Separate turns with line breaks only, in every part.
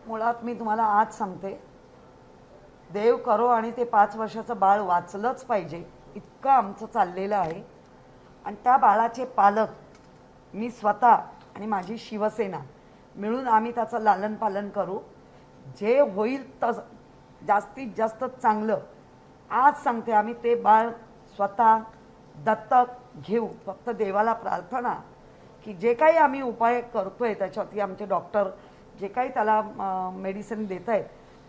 मुळात मी तुम्हाला आज सांगते, देव करो आणि ते 5 वर्षाचं बाळ वाचलंच पाहिजे इतकं आमचं चाललेलं आहे. आणि त्या बाळाचे पालक मी स्वतः आणि माझी शिवसेना मिळून आम्ही त्याचं लालन पालन करू. जे होईल तसं जास्तीत जास्त चांगलं. आज सांगते, आम्ही ते बाळ स्वतः दत्तक घेऊ. फक्त देवाला प्रार्थना की जे काही आम्ही उपाय करतोय त्याच्यावरती आमचे डॉक्टर जे काही त्याला मेडिसिन देत आहेत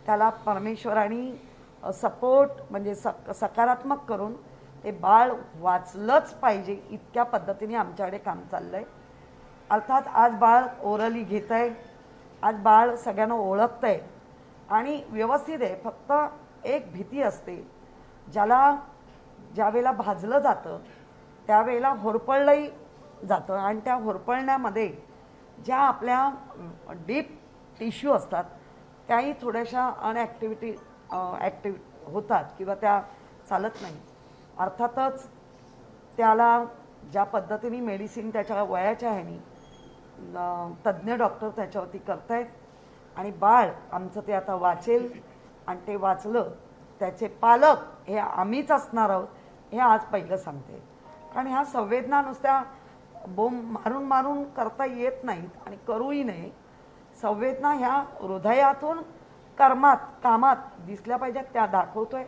त्याला परमेश्वराने सपोर्ट म्हणजे सकारात्मक करून ते बाळ वाचलंच पाहिजे इतक्या पद्धतीने आमच्याकडे काम चाललं आहे. अर्थात आज बाळ ओरली घेत आहे, आज बाळ सगळ्यांना ओळखतं आहे आणि व्यवस्थित आहे. फक्त एक भीती असते, ज्याला ज्यावेळेला भाजलं जातं त्यावेळेला होरपळलंही जातं आणि त्या होरपळण्यामध्ये ज्या आपल्या डीप टिश्यू असतात त्याही थोड्याशा ॲक्टिव्ह होतात किंवा त्या चालत नाही. अर्थातच त्याला ज्या पद्धतीने मेडिसिन त्याच्या वयाच्या ह्यानी तज्ज्ञ डॉक्टर त्याच्यावरती करत आहेत आणि बाळ आमचं ते आता वाचेल आणि ते वाचलं त्याचे पालक हे आम्हीच असणार आहोत हे आज पहिलं सांगते. कारण ह्या संवेदना नुसत्या बोंब मारून मारून करता येत नाहीत आणि करूही नये. संवेदना ह्या हृदयातून कर्मात कामात दिसल्या पाहिजेत, त्या दाखवतोय.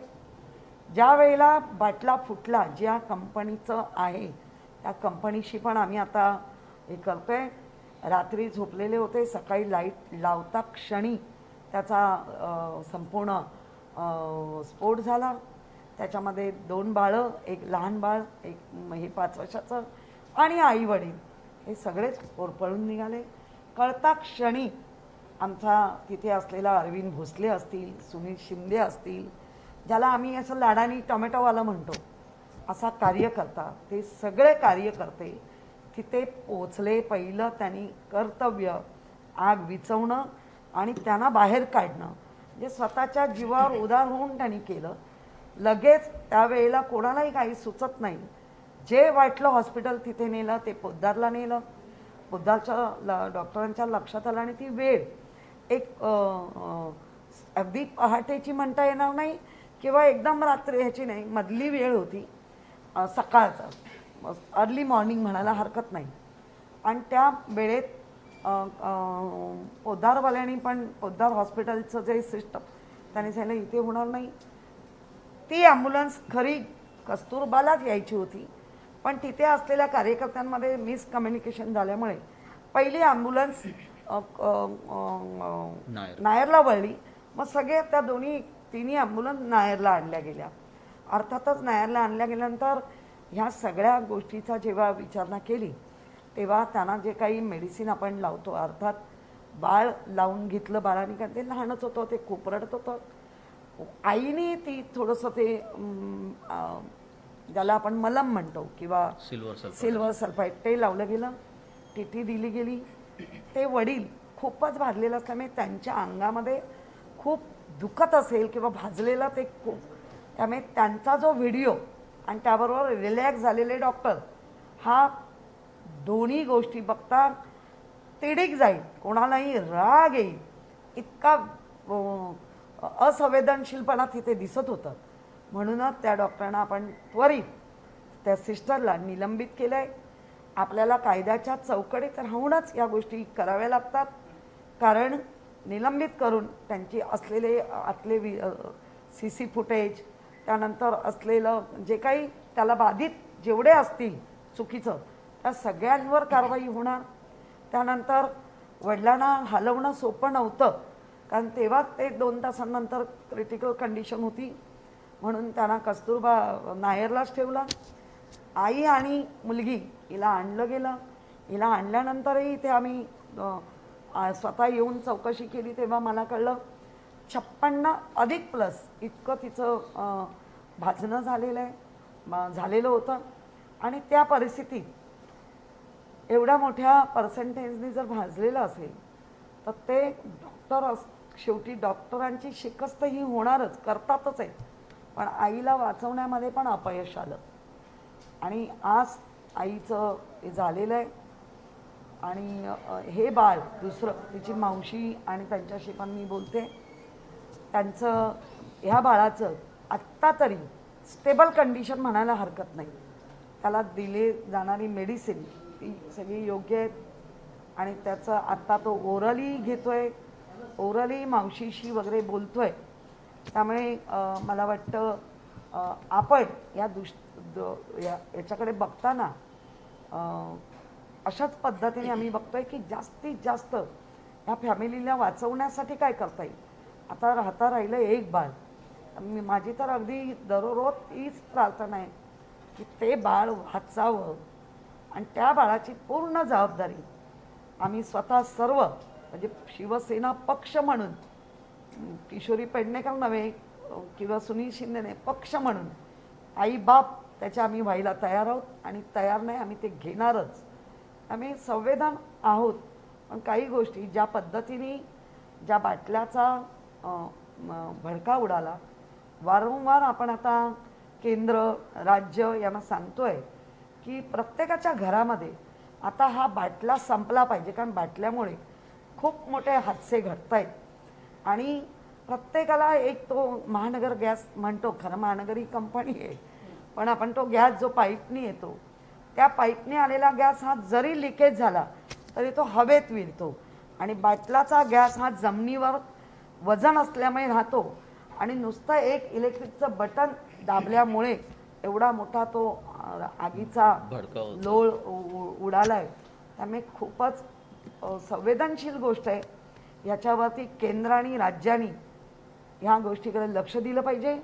ज्या वेळेला बाटला फुटला ज्या कंपनीचं आहे त्या कंपनीशी पण आम्ही आता हे करतोय. रात्री झोपलेले होते, सकाळी लाईट लावता क्षणी त्याचा संपूर्ण स्फोट झाला. त्याच्यामध्ये 2 बाळं, एक लहान बाळ, एक हे 5 वर्षाचं आणि आई वडील हे सगळेच होरपळून निघाले. कळता क्षणी आमचा तिथे असलेला अरविंद भोसले असतील, सुनील शिंदे असतील, ज्याला आम्ही असं लाडानी टोमॅटोवाला म्हणतो, असा कार्यकर्ता, ते सगळे कार्यकर्ते तिथे पोचले. पहिलं त्यांनी कर्तव्य आग विचवणं आणि त्यांना बाहेर काढणं जे स्वतःच्या जीवावर उदार होऊन त्यांनी केलं. लगेच त्यावेळेला कोणालाही काही सुचत नाही. जे वाटलं हॉस्पिटल तिथे नेलं, ते पोद्दारला नेलं. पोद्दारच्या डॉक्टरांच्या लक्षात आलं आणि ती वेळ एक अगदी पहाटेची म्हणता येणार नाही किंवा एकदम रात्री ह्याची नाही, मधली वेळ होती, सकाळचा अर्ली मॉर्निंग म्हणायला हरकत नाही. आणि त्या वेळेत पोद्दारवाल्यांनी पण पोद्दार हॉस्पिटलचं जे सिस्टम त्याने सांगितलं इथे होणार नाही. ती ॲम्ब्युलन्स खरी कस्तुरबालाच यायची होती, पण तिथे असलेल्या कार्यकर्त्यांमध्ये मिसकम्युनिकेशन झाल्यामुळे पहिली ॲम्ब्युलन्स नायरला वळली. मग सगळे त्या तिन्ही ॲम्ब्युलन्स नायरला आणल्या गेल्या. अर्थातच नायरला आणल्या गेल्यानंतर ह्या सगळ्या गोष्टीचा जेव्हा विचारणा केली तेव्हा त्यांना जे काही मेडिसिन आपण लावतो, अर्थात बाळ लावून घेतलं बाळाने, कारण ते लहानच होतं, ते खूप रडत होतं. आईने ती थोडंसं ते ज्याला आपण मलम म्हणतो किंवा सिल्वर सल्फाईड ते लावलं गेलं, टीटी दिली गेली. ते वडील खूपच भाजलेलं असल्यामुळे त्यांच्या अंगामध्ये खूप दुखत असेल किंवा भाजलेलं ते खूप, त्यामुळे त्यांचा जो व्हिडिओ आणि त्याबरोबर रिलॅक्स झालेले डॉक्टर, हा दोन्ही गोष्टी बघता तिडीक जाईल, कोणालाही राग येईल इतका असंवेदनशीलपणा तिथे दिसत होतं. म्हणूनच त्या डॉक्टरांना आपण त्वरित त्या सिस्टरला निलंबित केलं आहे. आपल्याला कायद्याच्या चौकटीत राहूनच या गोष्टी कराव्या लागतात, कारण निलंबित करून त्यांची असलेले आतले CC फुटेज, त्यानंतर असलेलं जे काही त्याला बाधित जेवढे असतील चुकीचं त्या सगळ्यांवर कारवाई होणार. त्यानंतर वडिलांना हलवणं सोपं नव्हतं, कारण तेव्हाच ते 2 तासांनंतर क्रिटिकल कंडिशन होती, म्हणून त्यांना कस्तुरबा नायरलाच ठेवला. आई आणि मुलगी हिला आणलं गेलं. हिला आणल्यानंतरही इथे आम्ही स्वतः येऊन चौकशी केली तेव्हा मला कळलं 56+ इतकं तिचं भाजणं झालेलं होतं. आणि त्या परिस्थितीत एवढ्या मोठ्या पर्सेंटेजने जर भाजलेलं असेल तर ते डॉक्टर शेवटी डॉक्टरांची शिकस्त ही होणारच, करतातच आहे. पण आईला वाचवण्यामध्ये पण अपयश आलं आणि आज आईचं हे झालेलं आहे. आणि हे बाळ दुसरं तिची मावशी आणि त्यांच्याशी पण मी बोलते, त्यांचं ह्या बाळाचं आत्ता तरी स्टेबल कंडिशन म्हणायला हरकत नाही. त्याला दिले जाणारी मेडिसिन ती सगळी योग्य आहेत आणि त्याचं आत्ता तो ओरली घेतोय, ओरली मावशीशी वगैरे बोलतोय. त्यामुळे मला वाटतं आपण याच्याकडे बघताना अशाच पद्धतीने आम्ही बघतोय की जास्तीत जास्त ह्या फॅमिलीला वाचवण्यासाठी काय करता येईल. आता राहिलं एक बाळ. माझी तर अगदी दररोज तीच प्रार्थना आहे की ते बाळ वाचावं आणि त्या बाळाची पूर्ण जबाबदारी आम्ही स्वतः सर्व म्हणजे शिवसेना पक्ष म्हणून, किशोरी पेडणेकर नव्हे किंवा सुनील शिंदेने पक्ष म्हणून आई बाप त्याच्या आम्ही व्हायला तयार आहोत आणि तयार नाही आम्ही ते घेणारच. आम्ही संवेदन आहोत. पण काही गोष्टी ज्या पद्धतीने ज्या बाटल्याचा भडका उडाला, वारंवार आपण आता केंद्र राज्य यांना सांगतोय की प्रत्येकाच्या घरामध्ये आता हा बाटला संपला पाहिजे, कारण बाटल्यामुळे खूप मोठे हादसे घडत आहेत. आणि प्रत्येकाला एक तो महानगर गॅस म्हणतो, खरं महानगरी कंपनी आहे पण आपण तो गॅस जो पाईपनी येतो त्या पाईपने आलेला गॅस हा जरी लिकेज झाला तरी तो हवेत विरतो आणि बाटलाचा गॅस हा जमिनीवर वजन असल्यामुळे राहतो आणि नुसतं एक इलेक्ट्रिकचं बटन दाबल्यामुळे एवढा मोठा तो आगीचा लोळ उडालाय. त्यामुळे खूपच संवेदनशील गोष्ट आहे. याच्यावरती केंद्र आणि राज्यांनी ह्या गोष्टीकडे लक्ष दिलं पाहिजे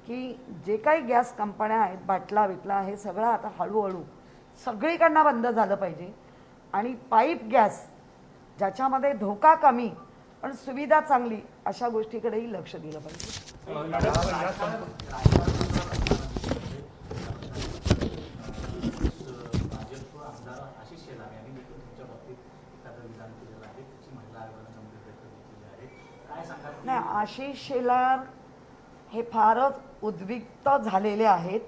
की जे काही गॅस कंपन्या आहेत, बाटला विटला हे सगळं आता हळूहळू सगळीकडनं बंद झालं पाहिजे आणि पाईप गॅस ज्याच्यामध्ये धोका कमी पण सुविधा चांगली अशा गोष्टीकडेही लक्ष दिलं पाहिजे. नाही, आशिष शेलार हे फारच उद्विग्न झालेले आहेत,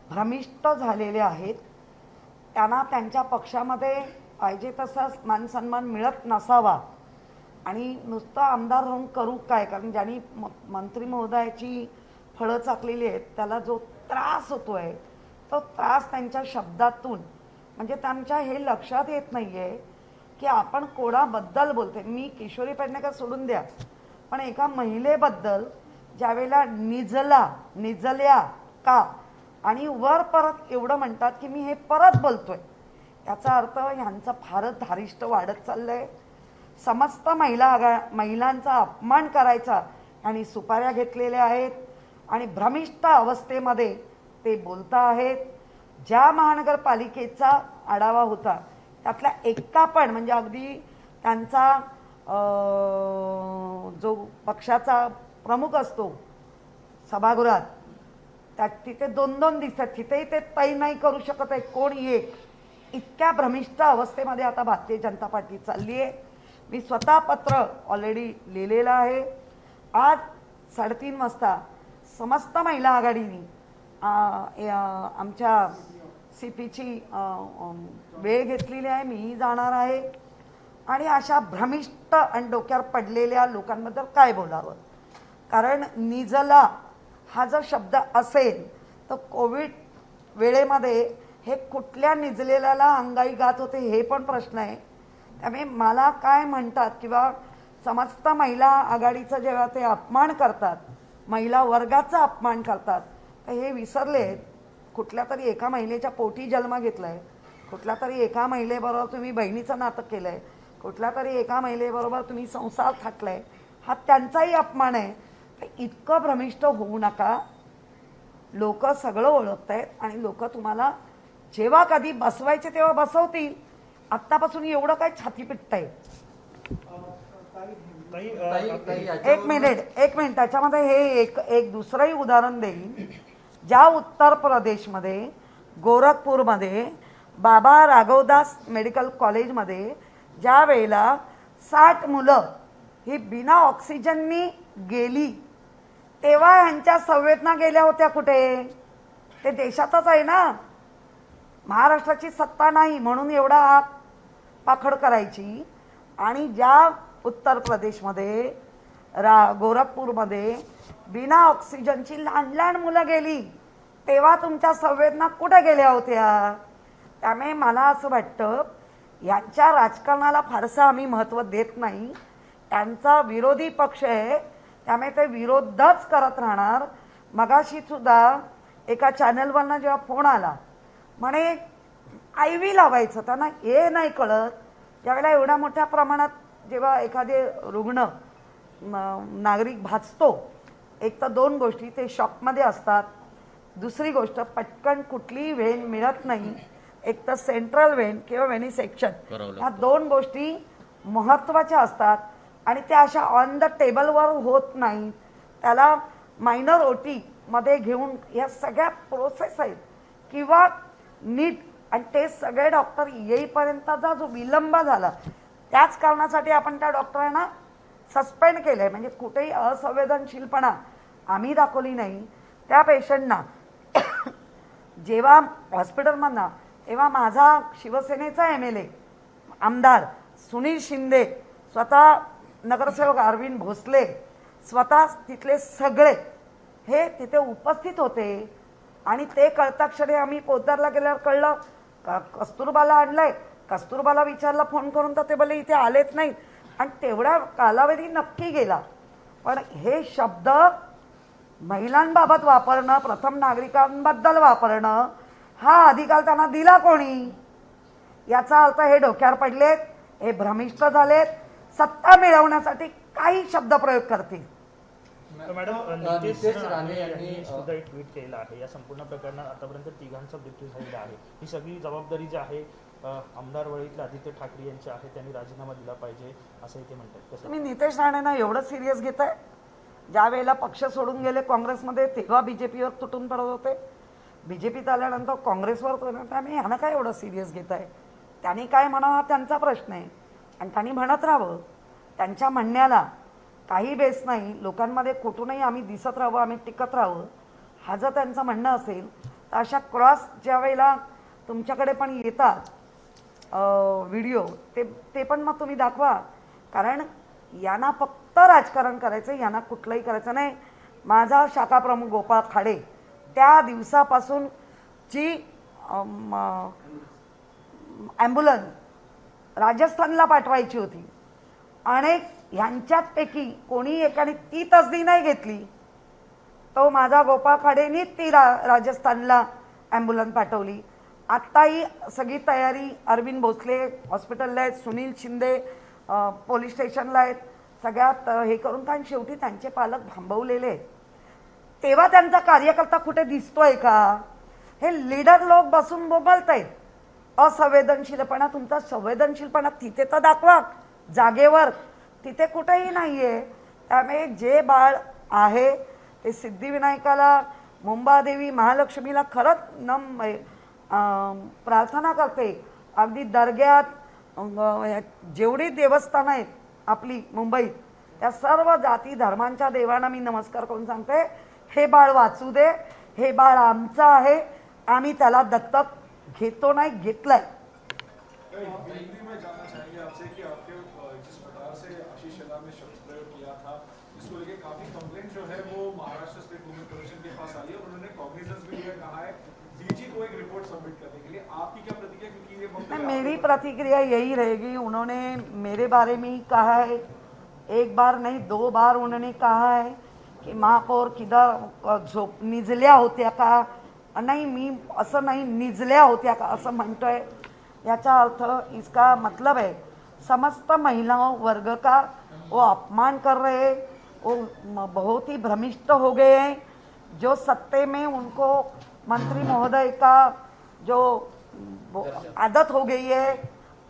भ्रमिष्ट झालेले आहेत. त्यांना त्यांच्या पक्षामध्ये पाहिजे तसा मान सन्मान मिळत नसावा आणि नुसतं आमदार राहून करू काय, कारण ज्यांनी मंत्री महोदयाची फळं चाकलेली आहेत त्याला जो त्रास होतोय तो त्रास त्यांच्या शब्दातून म्हणजे त्यांच्या हे लक्षात येत नाही आहे की आपण कोणाबद्दल बोलते. मी किशोरी पेडणेकर सोडून द्या, पण एका महिलेबद्दल ज्यावेळेला निजल्या का आणि वर परत एवढं म्हणतात की मी हे परत बोलतोय, याचा अर्थ ह्यांचं फारच धारिष्ट वाढत चाललंय. समस्त महिलांचा अपमान करायचा आणि सुपाऱ्या घेतलेल्या आहेत आणि भ्रमिष्ट अवस्थेमध्ये ते बोलता आहेत. ज्या महानगरपालिकेचा आढावा होता त्यातल्या एका पण म्हणजे अगदी त्यांचा जो पक्षाचा प्रमुख असतो सभागृहात त्या तिथे 2-2 दिसतात, तिथेही ते तै नाही करू शकत आहे कोण एक. इतक्या भ्रमिष्ट अवस्थेमध्ये आता भारतीय जनता पार्टी चालली आहे. मी स्वतः पत्र ऑलरेडी लिहिलेलं आहे. आज 3:30 वाजता समस्त महिला आघाडीने आमच्या CPची वेळ घेतलेली आहे. मीही जाणार आहे आणि अशा भ्रमिष्ट आणि डोक्यावर पडलेल्या लोकांबद्दल काय बोलावं. कारण निजला हा जर शब्द असेल तर कोविड वेळेमध्ये हे कुठल्या निजलेल्याला अंगाई गात होते हे पण प्रश्न आहे. त्यामुळे मला काय म्हणतात किंवा समस्त महिला आघाडीचं जेव्हा ते अपमान करतात, महिला वर्गाचा अपमान करतात, तर हे विसरले कुठल्या तरी एका महिलेच्या पोटी जन्म घेतलाय, कुठल्या तरी एका महिलेबरोबर तुम्ही बहिणीचं नातं केलंय, कुठल्या तरी एका महिलेबरोबर तुम्ही संसार थाटलाय, हा त्यांचाही अपमान आहे. तर इतकं भ्रमिष्ट होऊ नका. लोक सगळं ओळखत आहेत आणि लोक तुम्हाला जेव्हा कधी बसवायचे तेव्हा बसवतील. आत्तापासून एवढं काय छाती पिटतंय. एक मिनिट त्याच्यामध्ये हे एक दुसरंही उदाहरण देईन. ज्या उत्तर प्रदेशमध्ये गोरखपूरमध्ये बाबा राघवदास मेडिकल कॉलेजमध्ये ज्या वेळेला 60 मुलं ही बिना ऑक्सिजननी गेली तेव्हा ह्यांच्या संवेदना गेल्या होत्या कुठे. ते देशातच आहे ना, महाराष्ट्राची सत्ता नाही म्हणून एवढा पाखड करायची आणि ज्या उत्तर प्रदेशमध्ये गोरखपूरमध्ये बिना ऑक्सिजनची लहान लहान मुलं गेली तेव्हा तुमच्या संवेदना कुठे गेल्या होत्या? त्यामुळे मला असं वाटतं यांच्या राजकारणाला फारसं आम्ही महत्त्व देत नाही. त्यांचा विरोधी पक्ष आहे त्यामुळे ते विरोधच करत राहणार. मगाशी सुद्धा एका चॅनलवरनं जेव्हा फोन आला म्हणे IV लावायचं, त्यांना हे नाही कळत ज्यावेळेला एवढ्या मोठ्या प्रमाणात जेव्हा एखादे रुग्ण नागरिक भाजतो, एक तर दोन गोष्टी, ते शॉकमध्ये असतात, दुसरी गोष्ट पटकन कुठलीही वेन मिळत नाही, एक तर सेंट्रल वेन किंवा वेनिसेक्शन, ह्या दोन गोष्टी महत्त्वाच्या असतात आणि त्या अशा ऑन द टेबलवर होत नाही. त्याला मायनर OT मध्ये घेऊन या सगळ्या प्रोसेस आहेत किंवा नीट, आणि ते सगळे डॉक्टर येईपर्यंतचा जो विलंब झाला त्याच कारणासाठी आपण त्या डॉक्टरांना सस्पेंड केलं आहे. म्हणजे कुठेही असंवेदनशीलपणा आम्ही दाखवली नाही. त्या पेशंटना जेव्हा हॉस्पिटलमधनं, तेव्हा माझा शिवसेनेचा MLA आमदार सुनील शिंदे, स्वतः नगरसेवक अरविंद भोसले, स्वतः तिथले सगळे हे तिथे उपस्थित होते. आणि ते कळताक्षणी आम्ही पोद्दारला गेल्यावर कळलं कस्तुरबाला आणलंय. कस्तुरबाला विचारलं फोन करून तर ते बोलले इथे आलेच नाही. आणि तेवढा कालावधी नक्की गेला. पण हे शब्द महिलांबाबत वापरणं, प्रथम नागरिकांबद्दल वापरणं, हा अधिकार त्यांना दिला कोणी? याचा अर्थ हे डोक्यावर पडलेत, हे भ्रमिष्ट झालेत, सत्ता मिळवण्यासाठी काही शब्द प्रयोग करतील.
मॅडम, नितेश राणे यांनी सुद्धा एक ट्विट केलं आहे. या संपूर्ण प्रकरणात आतापर्यंत तिघांचा मृत्यू झालेला आहे. ही सगळी जबाबदारी जी आहे आमदार वळीतले आदित्य ठाकरे यांची आहे, त्यांनी राजीनामा दिला पाहिजे असंही ते म्हणतात.
तुम्ही नितेश राणेंना एवढं सिरियस घेताय? ज्या वेळेला पक्ष सोडून गेले काँग्रेसमध्ये तेव्हा BJPवर तुटून पडत होते, BJPत आल्यानंतर काँग्रेसवर, त्यामुळे ह्यानं काय एवढं सिरियस घेताय? त्यांनी काय म्हणावं हा त्यांचा प्रश्न आहे आणि त्यांनी म्हणत राहावं. त्यांच्या म्हणण्याला काही बेस नाही. लोकांमध्ये कुठूनही आम्ही दिसत राहावं, आम्ही टिकत राहावं, हा जर त्यांचं म्हणणं असेल तर अशा क्रॉस ज्या वेळेला तुमच्याकडे पण येतात व्हिडिओ, ते पण मग तुम्ही दाखवा. कारण यांना फक्त राजकारण करायचं, यांना कुठलंही करायचं नाही. माझा शाखा प्रमुख गोपाळ खाडे त्या दिवसापासून जी ॲम्ब्युलन्स राजस्थानला पाठवायची होती, अनेक ह्यांच्यापैकी कोणी एकाने ती तसदी नाही घेतली, तो माझा गोपाळ खाडेनी ती राजस्थानला ॲम्ब्युलन्स पाठवली. आत्ताही सगळी तयारी अरविंद भोसले हॉस्पिटलला आहेत, सुनील शिंदे पोलीस स्टेशनला आहेत, सगळ्यात हे करून. कारण शेवटी त्यांचे पालक थांबवलेले आहेत. तेव्हा त्यांचा कार्यकर्ता कुठे दिसतोय का? हे लीडर लोक बसून बोलत आहेत. असंवेदनशीलपणा, तुमचा संवेदनशीलपणा तिथे तर दाखवा जागेवर, तिथे कुठेही नाहीये. त्यामुळे जे बाळ आहे ते सिद्धिविनायकाला, मुंबादेवी, महालक्ष्मीला खरंच प्रार्थना करते. अगदी दर्ग्यात जेवढी देवस्थानं आहेत आपली मुंबईत, त्या सर्व जाती धर्मांच्या देवांना मी नमस्कार करून सांगते, हे बाळ वाचू दे, हे बाळ आमचं आहे, आम्ही त्याला दत्तक घेतो नाही, घेतलंय.
इसको लेके काफी कंप्लेंट जो है वो महाराष्ट्र स्टेट वुमेन कमीशन के पास आई है और उन्होंने कॉग्निजेंस भी लिया, कहा है DG को एक रिपोर्ट सबमिट करने के लिए. आपकी क्या प्रतिक्रिया? क्योंकि ये
मेरी प्रतिक्रिया यही रहेगी. उन्होंने मेरे बारे में ही कहा है, एक बार नहीं 2 बार उन्होंने कहा है की महापौर किधर झोप निजल्या होत्या का? नाही, मी असं नाही, निजल्या होत्या का असं म्हणतोय. याचा अर्थ, इसका मतलब है समस्त महिलाओं वर्ग का वो अपमान कर रहे हैं, वो बहुत ही भ्रमिष्ट हो गए हैं. जो सत्ते में उनको मंत्री महोदय का जो आदत हो गई है,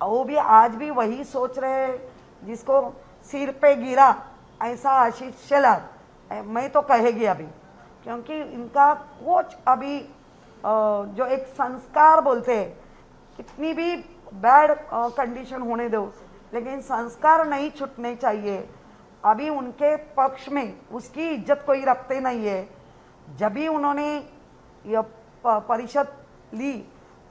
वो भी आज भी वही सोच रहे हैं. जिसको सिर पे गिरा ऐसा आशीष चला, मैं तो कहेगी अभी, क्योंकि इनका कुछ अभी जो एक संस्कार बोलते हैं, कितनी भी बैड कंडीशन होने दो, लेकिन संस्कार नहीं छूटने चाहिए. अभी उनके पक्ष में उसकी इज्जत कोई रखते नहीं है. जब भी उन्होंने यह परिषद ली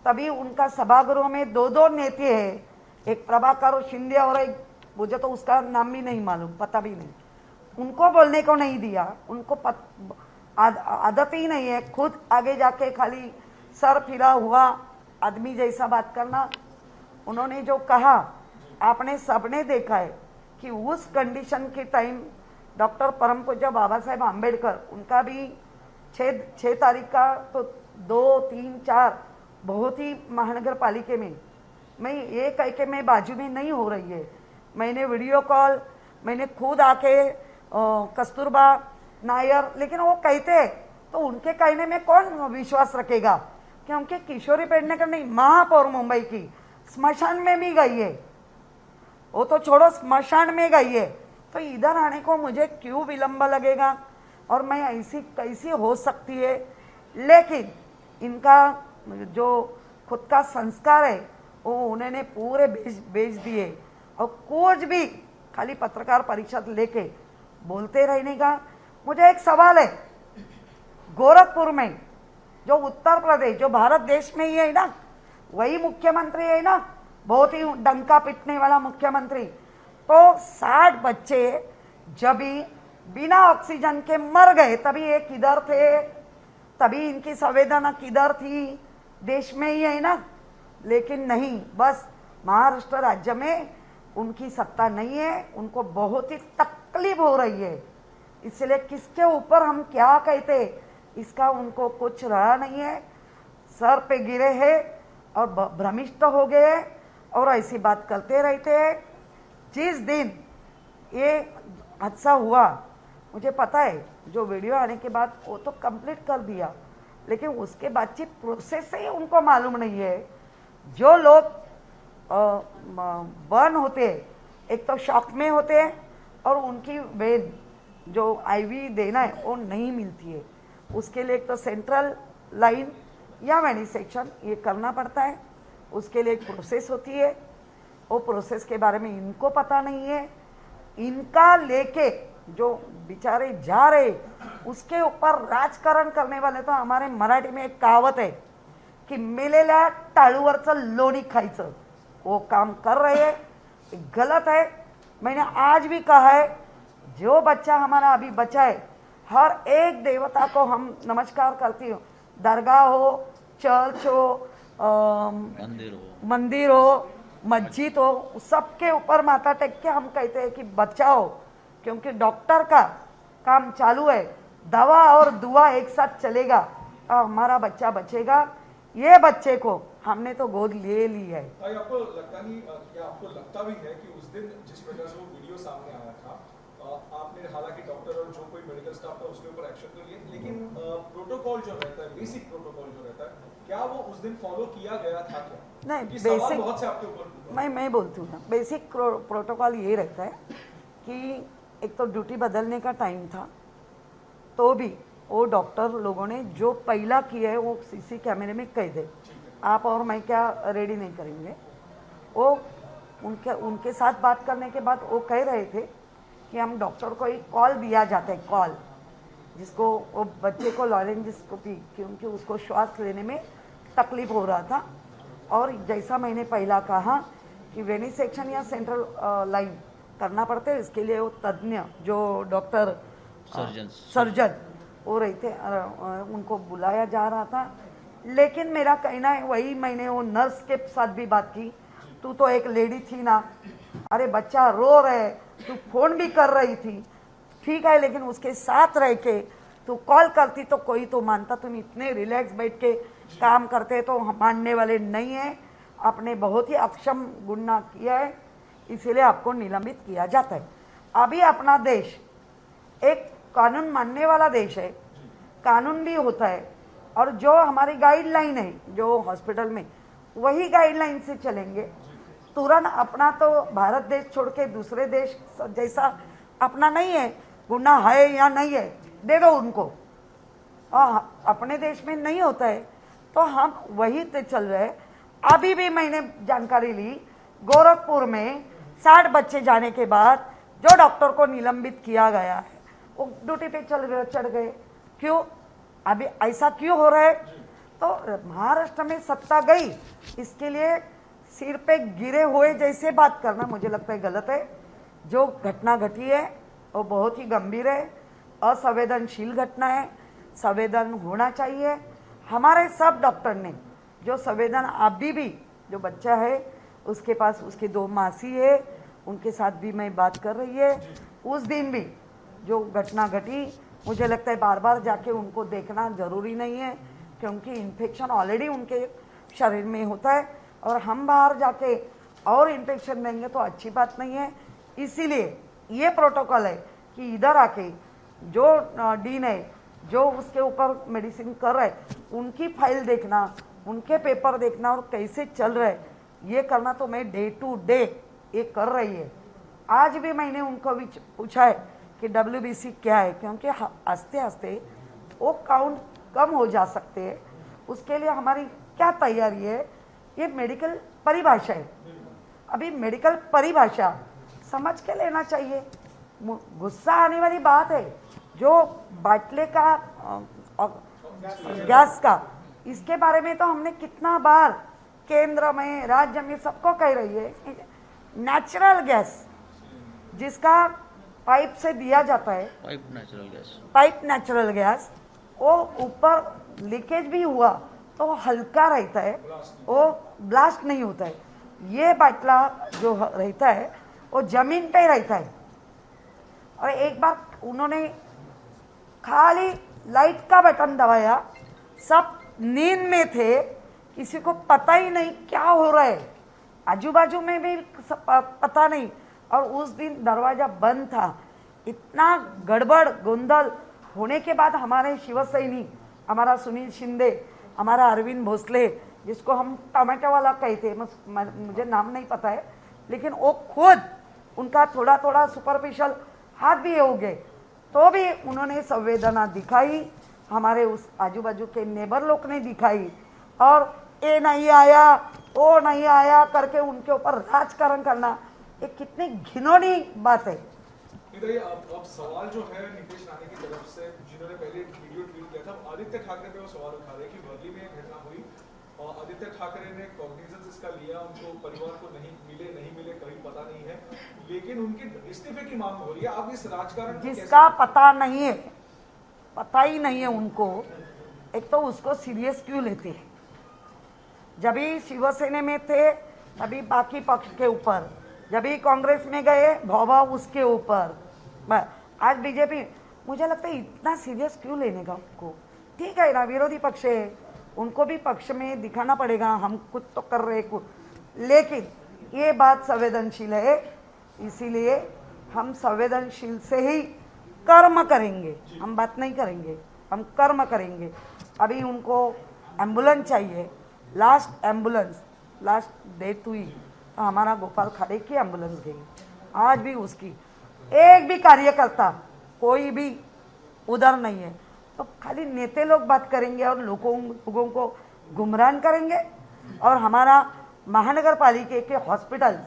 तभी उनका सभागृह में 2-2 नेते हैं एक प्रभाकर शिंदे और एक, मुझे तो उसका नाम भी नहीं मालूम, पता भी नहीं, उनको बोलने को नहीं दिया। उनको आदत ही नहीं है खुद आगे जाके खाली सर फिरा हुआ आदमी जैसा बात करना। उन्होंने जो कहा आपने सबने देखा है कि उस कंडीशन के टाइम डॉक्टर परम पूज्य बाबा साहेब आम्बेडकर, उनका भी 6 तारीख का तो 2, 3, 4 बहुत ही महानगर पालिका में, मैं ये कह के मैं बाजू में नहीं हो रही है, मैंने वीडियो कॉल, मैंने खुद आके कस्तूरबा नायर, लेकिन वो कहते तो उनके कहने में कौन विश्वास रखेगा, क्योंकि किशोरी पेडनेकर नहीं, महापौर मुंबई की स्मशान में भी गई है, वो तो छोड़ो स्मशान में गई है, तो इधर आने को मुझे क्यों विलंब लगेगा और मैं ऐसी कैसी हो सकती है। लेकिन इनका जो खुद का संस्कार है वो उन्होंने पूरे बेच दिए और कुछ भी खाली पत्रकार परिषद लेके बोलते रहने का। मुझे एक सवाल है, गोरखपुर में जो उत्तर प्रदेश जो भारत देश में ही है ना, वही मुख्यमंत्री है ना, बहुत ही डंका पीटने वाला मुख्यमंत्री, तो 60 बच्चे जब भी बिना ऑक्सीजन के मर गए तभी ये किधर थे, तभी इनकी संवेदना किधर थी, देश में ही है ना। लेकिन नहीं, बस महाराष्ट्र राज्य में उनकी सत्ता नहीं है, उनको बहुत ही तकलीफ हो रही है, इसलिए किसके ऊपर हम क्या कहते इसका उनको कुछ रहा नहीं है, सर पे गिरे हैं और भ्रमिष्ट हो गए और ऐसी बात करते रहते हैं। जिस दिन ये हादसा हुआ मुझे पता है, जो वीडियो आने के बाद वो तो कंप्लीट कर दिया, लेकिन उसके बाद की प्रोसेस से उनको मालूम नहीं है। जो लोग बर्न होते हैं, एक तो शॉक में होते हैं और उनकी वेद जो आईवी देना है वो नहीं मिलती है, उसके लिए एक तो सेंट्रल लाइन या वेनिसेक्शन ये करना पड़ता है, उसके लिए एक प्रोसेस होती है, वो प्रोसेस के बारे में इनको पता नहीं है। इनका लेके जो बेचारे जा रहे उसके ऊपर राजकारण करने वाले, तो हमारे मराठी में एक कहावत है कि मेलेल्या टाळूवरचं लोणी खायचं, वो काम कर रहे हैं, गलत है। मैंने आज भी कहा है, जो बच्चा हमारा अभी बचा है, हर एक देवता को हम नमस्कार करती हो, दरगाह हो, चर्च हो, मंदिर हो, मस्जिद हो, सबके ऊपर माथा टेक के हम कहते हैं कि बचाओ, क्योंकि डॉक्टर का काम चालू है, दवा और दुआ एक साथ चलेगा और हमारा बच्चा बचेगा। ये बच्चे को हमने तो गोद ले ली है।
आपको लगता नहीं, क्या आपको लगता भी है कि उस दिन जिस वजह से वो वीडियो सामने आया था, आपने हालांकि डॉक्टर और जो कोई मेडिकल स्टाफ था उसके ऊपर एक्शन तो लिया, लेकिन प्रोटोकॉल जो रहता है, बेसिक प्रोटोकॉल जो रहता है, क्या वो उस दिन फॉलो किया गया था क्या?
नहीं,
बेसिक बहुत से आपके ऊपर
मैं बोलती हूँ ना, बेसिक प्रोटोकॉल ये रहता है कि एक तो ड्यूटी बदलने का टाइम था, तो भी वो डॉक्टर लोगों ने जो पहला किया है वो सीसी कैमरे में कह दे, आप और मैं क्या रेडी नहीं करेंगे। वो उनके साथ बात करने के बाद वो कह रहे थे कि हम डॉक्टर को एक कॉल दिया जाता है, कॉल जिसको वो बच्चे को लॉरेंजिस्कोपी, क्योंकि उसको श्वास लेने में तकलीफ हो रहा था, और जैसा मैंने पहला कहा कि वेनिसेक्शन या सेंट्रल लाइन करना पड़ता है, इसके लिए वो तज्ञ जो डॉक्टर सर्जन वो रहते, उनको बुलाया जा रहा था। लेकिन मेरा कहना है, वही मैंने वो नर्स के साथ भी बात की, तू तो एक लेडी थी ना, अरे बच्चा रो रहे, तू फोन भी कर रही थी, ठीक है, लेकिन उसके साथ रह के तू कॉल करती तो कोई तो मानता, तुम इतने रिलैक्स बैठ के काम करते तो मानने वाले नहीं है। आपने बहुत ही अक्षम गुनाह किया है, इसीलिए आपको निलंबित किया जाता है। अभी अपना देश एक कानून मानने वाला देश है, कानून भी होता है, और जो हमारी गाइडलाइन है जो हॉस्पिटल में, वही गाइडलाइन से चलेंगे। तुरंत अपना तो भारत देश छोड़ के दूसरे देश जैसा अपना नहीं है, गुनाह है या नहीं है दे दो उनको, अपने देश में नहीं होता है, तो हम वही पे चल रहे। अभी भी मैंने जानकारी ली, गोरखपुर में 60 बच्चे जाने के बाद जो डॉक्टर को निलंबित किया गया है वो ड्यूटी पे चढ़ गए। क्यों? अभी ऐसा क्यों हो रहा है? तो महाराष्ट्र में सत्ता गई, इसके लिए सिर पे गिरे हुए जैसे बात करना मुझे लगता है गलत है। जो घटना घटी है वो बहुत ही गंभीर है, असंवेदनशील घटना है, संवेदन होना चाहिए। हमारे सब डॉक्टर ने जो संवेदन, अभी भी जो बच्चा है उसके पास उसकी 2 मासी है, उनके साथ भी मैं बात कर रही है। उस दिन भी जो घटना घटी, मुझे लगता है बार बार जाके उनको देखना जरूरी नहीं है, क्योंकि इन्फेक्शन ऑलरेडी उनके शरीर में होता है और हम बाहर जाके और इन्फेक्शन देंगे तो अच्छी बात नहीं है। इसीलिए ये प्रोटोकॉल है कि इधर आके जो डीन है, जो उसके ऊपर मेडिसिन कर रहे हैं, उनकी फाइल देखना, उनके पेपर देखना और कैसे चल रहा है ये करना, तो मैं डे टू डे ये कर रही है। आज भी मैंने उनको भी पूछा है कि WBC क्या है, क्योंकि आस्ते आस्ते वो काउंट कम हो जा सकते हैं। उसके लिए हमारी क्या तैयारी है, ये मेडिकल परिभाषा है। अभी मेडिकल परिभाषा समझ के लेना चाहिए। गुस्सा आने वाली बात है जो बाटले का गैस का, इसके बारे में तो हमने कितना बार केंद्र में, राज्य में सबको कह रही है। नेचुरल गैस जिसका पाइप से दिया जाता है, पाइप नेचुरल गैस, वो ऊपर लीकेज भी हुआ तो हल्का रहता है, वो ब्लास्ट नहीं होता है। ये बाटला जो रहता है वो जमीन पे रहता है। और एक बार उन्होंने खाली लाइट का बटन दबाया, सब नींद में थे, किसी को पता ही नहीं क्या हो रहा है, आजू बाजू में भी पता नहीं। और उस दिन दरवाजा बंद था। इतना गड़बड़ गोंधल होने के बाद हमारे शिवसैनी, हमारा सुनील शिंदे, हमारा अरविंद भोसले, जिसको हम टमाटो वाला कहते हैं, मुझे नाम नहीं पता है, लेकिन वो खुद उनका थोड़ा थोड़ा सुपरफिशियल हाथ भी हो गए, तो भी उन्होंने संवेदना दिखाई। हमारे उस आजू बाजू के नेबर लोग ने दिखाई, और ये नहीं आया, वो नहीं आया करके उनके ऊपर राजकारण करना, ये कितनी घिनौनी बात है।
अब सवाल जो है नीतीश राणे की तरफ से, जिन्होंने पहले वीडियो ट्वीट किया था, आदित्य ठाकरे पे वो सवाल उठा रहे कि वर्ली में घटना हुई और आदित्य ठाकरे ने कॉग्निजेंस इसका लिया, उनको परिवार को नहीं मिले कहीं पता नहीं है, लेकिन उनके इस्तीफे की मांग हो रही है। आप इस राजकारण
जिसका पता नहीं है, पता ही नहीं है उनको, एक तो उसको सीरियस क्यों लेते हैं? जब भी शिवसेना में थे तभी बाकी पक्ष के ऊपर, जब भी कांग्रेस में गए भाव उसके ऊपर, आज बीजेपी, मुझे लगता है इतना सीरियस क्यों लेने का उनको? ठीक है ना, विरोधी पक्ष है, उनको भी पक्ष में दिखाना पड़ेगा, हम कुछ तो कर रहे कुछ, लेकिन ये बात संवेदनशील है, इसीलिए हम संवेदनशील से ही कर्म करेंगे, हम बात नहीं करेंगे, हम कर्म करेंगे। अभी उनको एम्बुलेंस चाहिए, लास्ट एम्बुलेंस लास्ट डेट हुई तो हमारा गोपाल खाड़े की एम्बुलेंस गई, आज भी उसकी एक भी कार्यकर्ता कोई भी उधर नहीं है। तो खाली नेते लोग बात करेंगे और लोगों को गुमराह करेंगे। और हमारा महानगर पालिका के हॉस्पिटल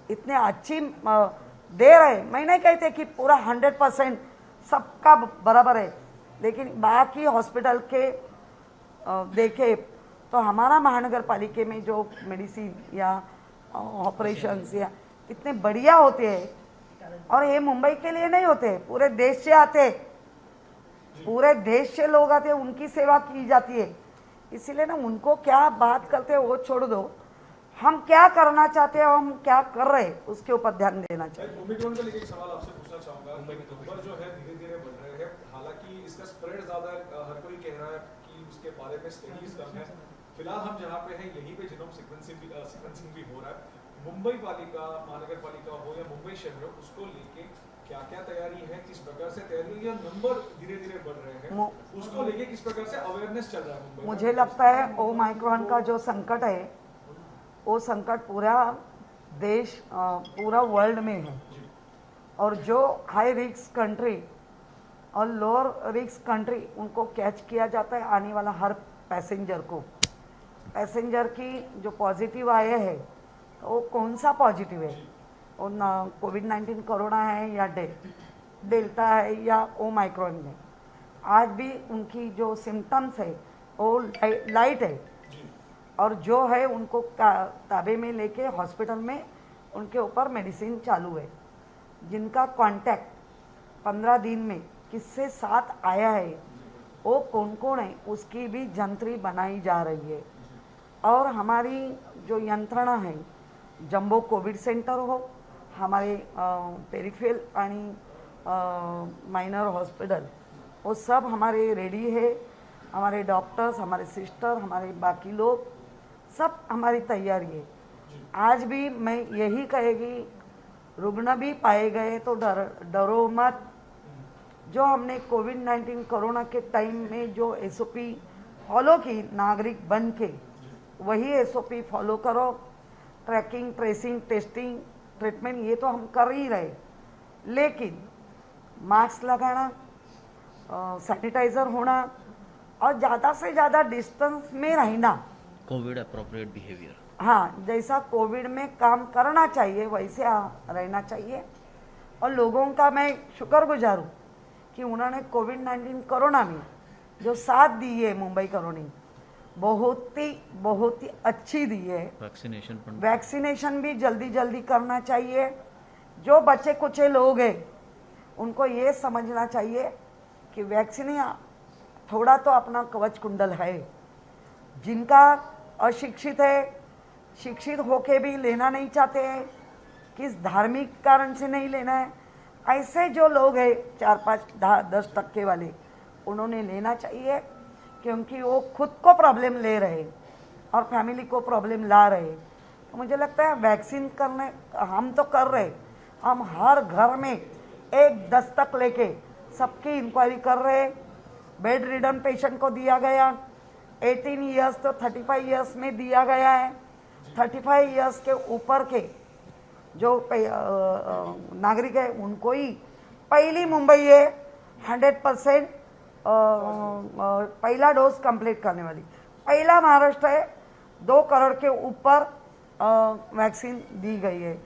इतने अच्छी दे रहे, मैं नहीं कहते कि पूरा 100% सबका बराबर है, लेकिन बाकी हॉस्पिटल के देखे तो हमारा महानगर पालिका में जो मेडिसिन या ऑपरेशंस या इतने बढ़िया होते हैं। और ये मुंबई के लिए नहीं होते, पूरे देश से आते, पूरे देश से लोग आते, उनकी सेवा की जाती है। इसीलिए ना उनको क्या बात करते हैं वो छोड़ दो, हम क्या करना चाहते हैं, हम क्या कर रहे हैं उसके ऊपर ध्यान देना चाहिए।
ओमिक्रॉन का लेके एक सवाल आपसे पूछना चाहूंगा। नंबर जो है धीरे धीरे बढ़ रहे हैं, हालांकि इसका स्प्रेड ज्यादा है, हर कोई कह रहा है कि उसके बारे में स्टडीज कम है। फिलहाल हम जहाँ पे हैं यहीं पे जीनोम सीक्वेंसिंग भी हो रहा है। मुंबई पालिका, महानगर पालिका हो या मुंबई शहर हो, उसको लेके क्या क्या तैयारी है, किस प्रकार से तैयारी है, या नंबर धीरे धीरे बढ़ रहे हैं, उसको लेके किस प्रकार से अवेयरनेस चल रहा है मुंबई?
मुझे लगता है ओमाइक्रॉन का जो संकट है वो संकट पूरा देश, पूरा वर्ल्ड में है। और जो हाई रिस्क कंट्री और लोअर रिस्क कंट्री, उनको कैच किया जाता है आने वाला हर पैसेंजर को। पैसेंजर की जो पॉजिटिव आए हैं तो वो कौन सा पॉजिटिव है, वो कोविड-19 कोरोना है या डेल्टा है या ओमाइक्रॉन है, आज भी उनकी जो सिम्टम्स है वो लाइट है। और जो है उनको ताबे में लेके हॉस्पिटल में उनके ऊपर मेडिसिन चालू है। जिनका कांटेक्ट 15 दिन में किससे साथ आया है, वो कौन कौन है, उसकी भी जंत्री बनाई जा रही है। और हमारी जो यंत्रणा है, जंबो कोविड सेंटर हो, हमारे पेरिफेरल आणि माइनर हॉस्पिटल, वो सब हमारे रेडी है। हमारे डॉक्टर्स, हमारे सिस्टर, हमारे बाकी लोग, सब हमारी तैयारी है। आज भी मैं यही कहेगी, रुग्ण भी पाए गए तो डरो मत। जो हमने कोविड-19 कोरोना के टाइम में जो SOP फॉलो की नागरिक बन के, वही SOP फॉलो करो। ट्रैकिंग, ट्रेसिंग, टेस्टिंग, ट्रीटमेंट ये तो हम कर ही रहे, लेकिन मास्क लगाना, सैनिटाइजर होना और ज़्यादा से ज़्यादा डिस्टेंस में रहना,
कोविड अप्रोप्रिएट बिहेवियर,
हाँ, जैसा कोविड में काम करना चाहिए वैसे रहना चाहिए। और लोगों का मैं शुक्रगुजार हूँ कि उन्होंने कोविड-19 कोरोना में जो साथ दी है मुंबई कॉलोनी, बहुत ही अच्छी दी है। वैक्सीनेशन भी जल्दी करना चाहिए। जो बच्चे कुचे लोग हैं उनको ये समझना चाहिए कि वैक्सीन थोड़ा तो अपना कवच कुंडल है। जिनका अशिक्षित है, शिक्षित होके भी लेना नहीं चाहते हैं, किस धार्मिक कारण से नहीं लेना है, ऐसे जो लोग हैं 4-5-10% वाले, उन्होंने लेना चाहिए, क्योंकि वो खुद को प्रॉब्लम ले रहे और फैमिली को प्रॉब्लम ला रहे। तो मुझे लगता है वैक्सीन करने हम तो कर रहे, हम हर घर में एक दस्तक लेके सबकी इंक्वायरी कर रहे। बेड रिडन पेशेंट को दिया गया, 18 ईयर्स तो 35 ईयर्स में दिया गया है। 35 ईयर्स के ऊपर के जो नागरिक है उनको ही पहली मुंबई है 100% पहला डोज कंप्लीट करने वाली, पहला महाराष्ट्र है 2 करोड़ के ऊपर वैक्सीन दी गई है।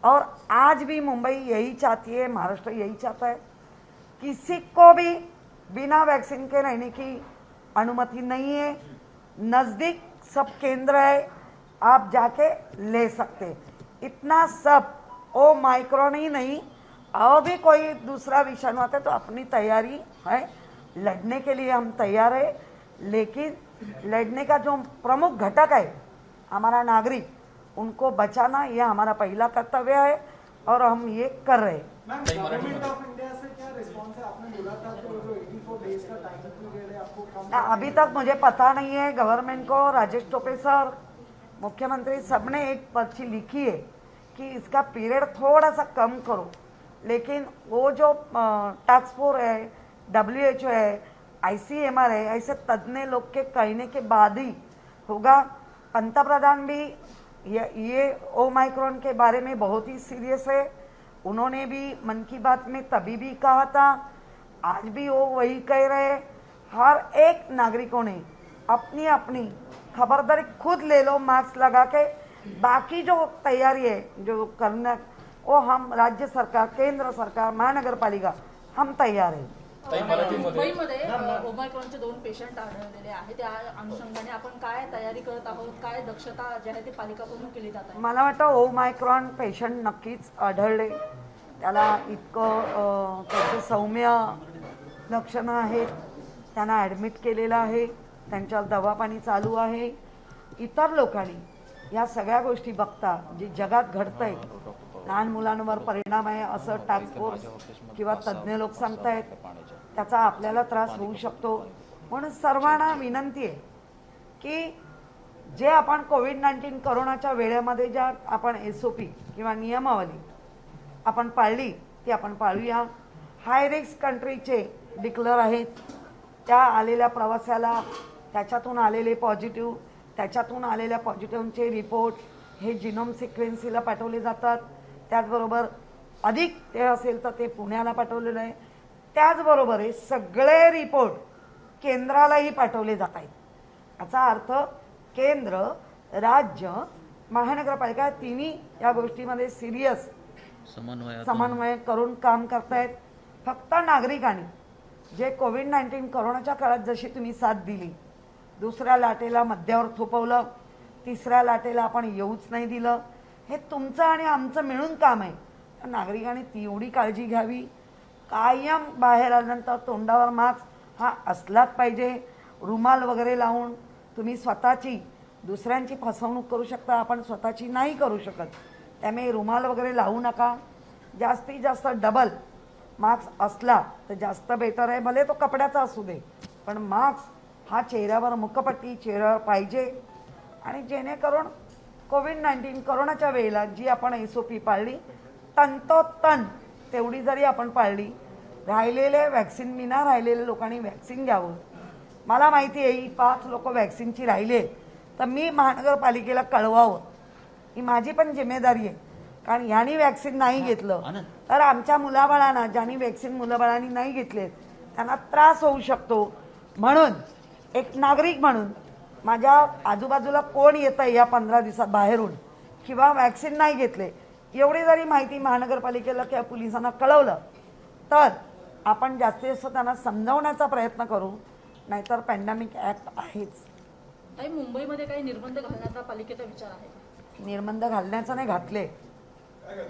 और आज भी मुंबई यही चाहती है, महाराष्ट्र यही चाहता है, किसी को भी बिना वैक्सीन के रहने की अनुमति नहीं है। नज़दीक सब केंद्र है, आप जाके ले सकते। इतना सब ओमाइक्रॉन ही नहीं, और भी कोई दूसरा विषाणु आता है तो अपनी तैयारी है, लड़ने के लिए हम तैयार है। लेकिन लड़ने का जो प्रमुख घटक है हमारा नागरिक, उनको बचाना ये हमारा पहला कर्तव्य है और हम ये कर रहे हैं।
गवर्नमेंट ऑफ इंडिया से क्या रिस्पांस है? आपने बोला था कि वो जो 84 डेज का टाइम पीरियड है आपको कम,
अभी तक मुझे पता नहीं है। गवर्नमेंट को राजेश टोपे सर, मुख्यमंत्री सबने एक पर्ची लिखी है कि इसका पीरियड थोड़ा सा कम करो, लेकिन वो जो टास्क फोर्स है, WHO है, ICMR है, ऐसे तज्ञ लोग के कहने के बाद ही होगा। पंतप्रधान भी ये ओमाइक्रॉन के बारे में बहुत ही सीरियस है। उन्होंने भी मन की बात में तभी भी कहा था, आज भी वो वही कह रहे। हर एक नागरिकों ने अपनी अपनी खबरदारी खुद ले लो, मास्क लगा के। बाकी जो तैयारी है जो करना, वो हम राज्य सरकार, केंद्र सरकार, महानगरपालिका हम तैयार आहे।
मुंबईमध्ये ओमायक्रॉनचे 2 पेशंट आढळलेले आहेत, त्या अनुषंगाने आपण काय तयारी करत आहोत, काय दक्षता जी आहे ती पालिकाकडून केली जात आहे?
मला वाटतं ओमायक्रॉन पेशंट नक्कीच आढळले, त्याला इतकं त्याचे सौम्य लक्षणं आहेत, त्यांना ॲडमिट केलेलं आहे, त्यांच्यावर दवापाणी चालू आहे। इतर लोकांनी या सगळ्या गोष्टी बघता जी जगात घडतंय, लहान मुलांवर परिणाम आहे असं टास्क फोर्स किंवा तज्ज्ञ लोक सांगतायत, त्याचा आपल्याला त्रास होऊ शकतो। म्हणून सर्वांना विनंती आहे की जे आपण कोविड-19 कोरोनाच्या वेळेमध्ये ज्या आपण SOP किंवा नियमावली आपण पाळली ती आपण पाळूया। हाय रिस्क कंट्रीचे डिक्लेअर आहेत, त्या आलेल्या प्रवासाला त्याच्यातून आलेले पॉझिटिव्ह, त्याच्यातून आलेल्या पॉझिटिव्हचे रिपोर्ट हे जिनोम सिक्वेन्सीला पाठवले जातात। त्याचबरोबर अधिक ते असेल तर ते पुण्याला पाठवलेलं आहे। त्याचबरोबर हे सगळे रिपोर्ट केंद्रालाही पाठवले जात आहेत। याचा अर्थ केंद्र, राज्य, महानगरपालिका तिन्ही या गोष्टीमध्ये सिरियस समन्वय करून काम करतायत। फक्त नागरिकांनी जे कोविड-19 कोरोनाच्या काळात जशी तुम्ही साथ दिली, दुसऱ्या लाटेला मध्यावर थोपवलं, तिसऱ्या लाटेला आपण येऊच नाही दिलं. हे तुमचं आणि आमचं मिळून काम आहे. तर नागरिकांनी तेवढी काळजी घ्यावी. कायम बाहेर आल्यानंतर तोंडावर मास्क हा असलाच पाहिजे. रुमाल वगैरे लावून तुम्ही स्वतःची दुसऱ्यांची फसवणूक करू शकता, आपण स्वतःची नाही करू शकत. त्यामुळे रुमाल वगैरे लावू नका. जास्तीत जास्त डबल मास्क असला तर जास्त बेटर आहे. भले तो कपड्याचा असू दे, पण मास्क हा चेहऱ्यावर मुखपट्टी चेहऱ्यावर पाहिजे. आणि जेणेकरून कोविड-19 कोरोनाच्या वेळेला जी आपण SOP पाळली तंतोतंत तेवढी जरी आपण पाळली, राहिलेले वॅक्सिन विना राहिलेले लोकांनी वॅक्सिन घ्यावं. मला माहिती आहे ही 5 लोक वॅक्सिनची राहिले तर मी महानगरपालिकेला कळवावं, ही माझी पण जिम्मेदारी आहे. कारण ह्यांनी वॅक्सिन नाही घेतलं तर आमच्या मुलाबाळांना, ज्यांनी वॅक्सिन मुलाबाळांनी नाही घेतलेत त्यांना त्रास होऊ शकतो. म्हणून एक नागरिक म्हणून माझ्या आजूबाजूला कोण येतं आहे या 15 दिवसात बाहेरून किंवा वॅक्सिन नाही घेतले, एवढी जरी माहिती महानगरपालिकेला किंवा पोलिसांना कळवलं तर आपण जास्तीत जास्त त्यांना समजावण्याचा प्रयत्न करू. नाहीतर पॅन्डेमिक ॲक्ट आहेच.
ताई, मुंबईमध्ये काही निर्बंध घालण्याचा पालिकेचा विचार आहे का?
निर्बंध घालण्याचा नाही, घातले,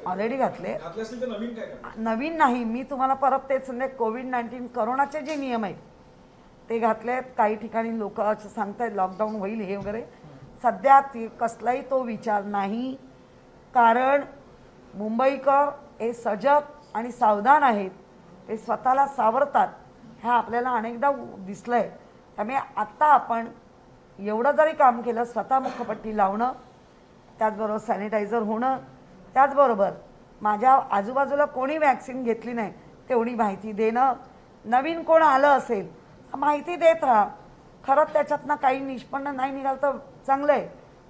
ऑलरेडी घातले.
घातले असतील तर नवीन काय करणार?
नवीन नाही, मी तुम्हाला परत तेच सांगते. कोविड-19 कोरोनाचे जे नियम आहेत ते घातलेत. काही ठिकाणी लोक असं सांगतायत लॉकडाऊन होईल हे वगैरे. सध्या कसलाही तो विचार नाही. कारण मुंबईकर हे सजग आणि सावधान आहेत, ते स्वतःला सावरतात. ह्या आपल्याला अनेकदा दिसलंय. त्यामुळे आत्ता आपण एवढं जरी काम केलं, स्वतः मुखपट्टी लावणं, त्याचबरोबर सॅनिटायझर होणं, त्याचबरोबर माझ्या आजूबाजूला कोणी वॅक्सिन घेतली नाही तेवढी माहिती देणं, नवीन कोण आलं असेल माहिती देत राहा. खरंच त्याच्यातनं काही निष्पन्न नाही निघालं तर चांगलं आहे,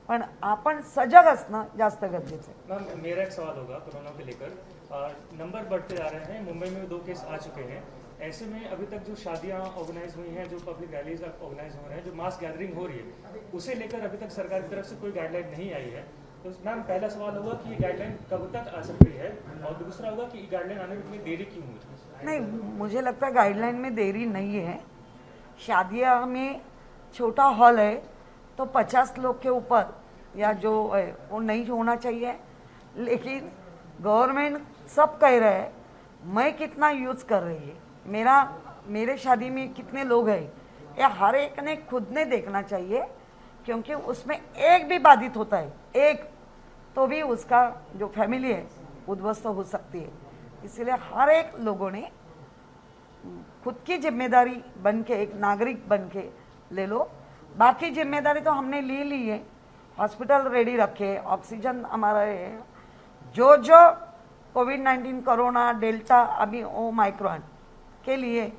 पण आपण सजग असणं जास्त गरजेचं आहे.
मैम, मेरा एक सवाल होगा कोरोना को लेकर. नंबर बढ़ते जा रहे हैं, मुंबई में 2 केस आ चुके हैं. ऐसे में अभी तक जो शादियां ऑर्गेनाइज हुई हैं, जो पब्लिक रैलीज ऑर्गेनाइज हो रहे हैं, जो मास गैदरिंग हो रही है, उसे लेकर अभी तक सरकार की तरफ से कोई गाइडलाइन नहीं आई है. तो मैम, पहला सवाल होगा कि ये गाइडलाइन कब तक आ सकती है, और दूसरा होगा कि गाइडलाइन आने में इतनी देरी क्यों हुई?
नहीं, मुझे लगता है गाइडलाइन में देरी नहीं है. शादियाँ में छोटा हॉल है तो 50 लोग के ऊपर या जो है वो नहीं होना चाहिए. लेकिन गवर्नमेंट सब कह रहे हैं, मैं कितना यूज़ कर रही है, मेरे शादी में कितने लोग हैं, ये हर एक ने खुद ने देखना चाहिए. क्योंकि उसमें एक भी बाधित होता है, एक तो भी उसका जो फैमिली है उद्ध्वस्त हो सकती है. इसलिए हर एक लोगों ने खुद की जिम्मेदारी बन के, एक नागरिक बन के ले लो. बाकी जिम्मेदारी तो हमने ले ली है. हॉस्पिटल रेडी रखे, ऑक्सीजन हमारा है. जो कोविड-19 कोरोना डेल्टा अभी ओमाइक्रॉन के लिए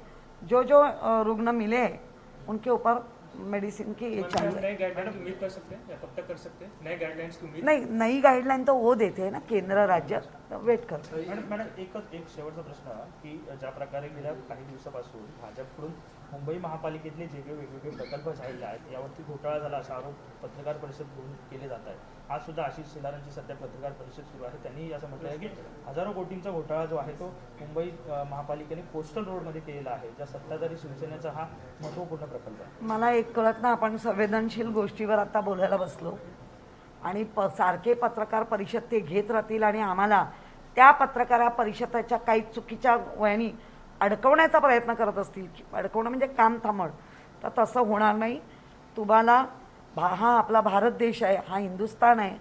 जो रुग्ण मिले हैं उनके ऊपर मेडिसिन की ये चाहिए.
नए गाइडलाइन की उम्मीद कर सकते हैं या कब तक कर सकते हैं नए गाइडलाइंस की उम्मीद?
नहीं, नई गाइडलाइन तो वो देते हैं ना केंद्र राज्य, वेट करतो.
मॅडम एक शेवटचा प्रश्न की ज्या प्रकारे गेल्या काही दिवसापासून भाजपकडून मुंबई महापालिकेतले जे काही वेगवेगळे प्रकल्प झालेले आहेत यावरती घोटाळा झाला असा आरोप पत्रकार परिषद घेऊन केले जात आहेत. आज सुद्धा आशिष शेलारांची सध्या पत्रकार परिषद सुरू आहे. त्यांनी असं म्हटलं आहे की हजारो कोटींचा घोटाळा जो आहे तो मुंबई महापालिकेने कोस्टल रोडमध्ये केलेला आहे, ज्या सत्ताधारी शिवसेनेचा हा महत्त्वपूर्ण प्रकल्प आहे.
मला एक कळत ना, आपण संवेदनशील गोष्टीवर आता बोलायला बसलो आणि सारखे पत्रकार परिषद ते घेत राहतील आणि आम्हाला त्या पत्रकार परिषदेच्या काही चुकीच्या वयानी अडकवण्याचा प्रयत्न करत असतील. अडकवणं म्हणजे काम थांबवणं, तर तसं होणार नाही. तुम्हाला हा आपला भारत देश आहे, हा हिंदुस्थान आहे,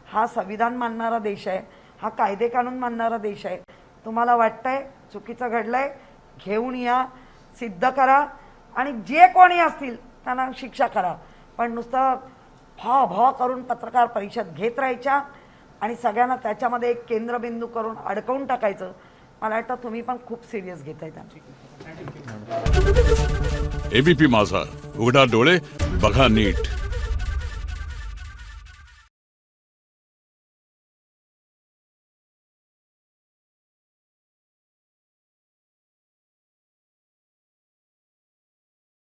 हा संविधान मानणारा देश आहे, हा कायदे कानून मानणारा देश आहे. तुम्हाला वाटतंय चुकीचं घडलंय, घेऊन या, सिद्ध करा आणि जे कोणी असतील त्यांना शिक्षा करा. पण नुसतं भा करून पत्रकार परिषद घेत राहायच्या आणि सगळ्यांना त्याच्यामध्ये एक केंद्रबिंदू करून अडकवून टाकायचं, मला वाटतं तुम्ही पण खूप सिरियस घेताय त्यांना.
एबीपी माझा, उघडा डोळे बघा नीट.